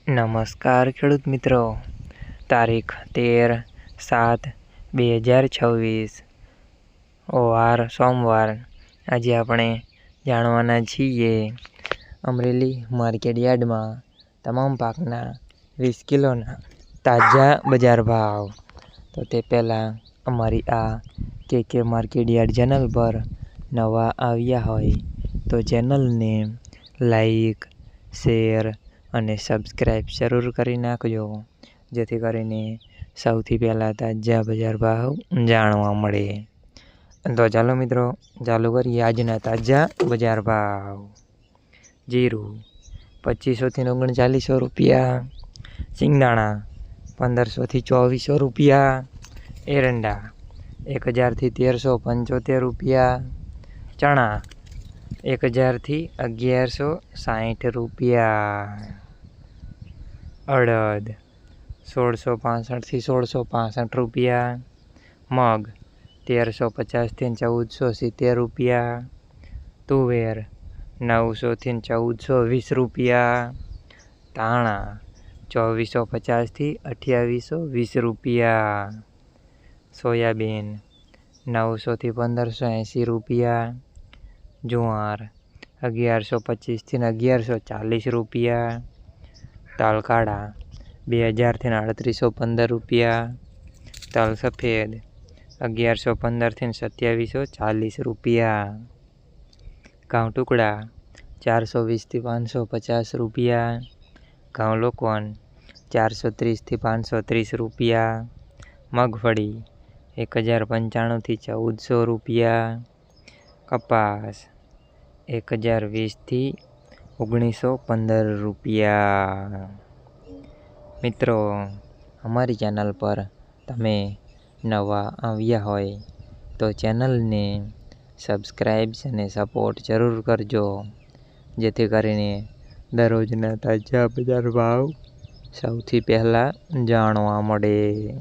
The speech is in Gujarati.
નમસ્કાર ખેડૂત મિત્રો, તારીખ 13/7/2026 વાર સોમવાર। આજે આપણે જાણવાના છીએ અમરેલી માર્કેટ યાર્ડમાં તમામ પાકના 20 કિલોના તાજા બજાર ભાવ। તો તે પહેલાં અમારી આ કે માર્કેટ યાર્ડ ચેનલ પર નવા આવ્યા હોય તો ચેનલને લાઈક, શેર અને સબસ્ક્રાઈબ જરૂર કરી નાખજો, જેથી કરીને સૌથી પહેલાં તાજા બજાર ભાવ જાણવા મળે। તો ચાલો મિત્રો, ચાલુ કરીએ આજના તાજા બજાર ભાવ। જીરું 2500 થી 3900 રૂપિયા, સિંગદાણા 1500 થી 2400 રૂપિયા, એરંડા 1000 થી 1375 રૂપિયા, ચણા 1000 થી 1160 રૂપિયા, અડદ 1665 થી 1665 રૂપિયા, મગ 1350 થી 1470 રૂપિયા, તુવેર 900 થી 1420 રૂપિયા, ધાણા 2450 થી 2820 રૂપિયા, સોયાબીન 900 થી 1580 રૂપિયા, જુવાર 1125 થી 1140 રૂપિયા, તલ કાળા 2000 થી 3815 રૂપિયા, તલ સફેદ 1115 થી 2740 રૂપિયા, ઘઉં ટુકડા 420 થી 550 રૂપિયા, ઘઉં લોકવન 430 થી 530 રૂપિયા, મગફળી 1095 થી 1400 રૂપિયા, કપાસ 1020 થી 1915 રૂપિયા। મિત્રો, અમારી ચેનલ પર તમે નવા આવ્યા હોય તો ચેનલને સબસ્ક્રાઈબ અને સપોર્ટ જરૂર કરજો, જેથી કરીને દરરોજના તાજા બજાર ભાવ સૌથી પહેલાં જાણવા મળે।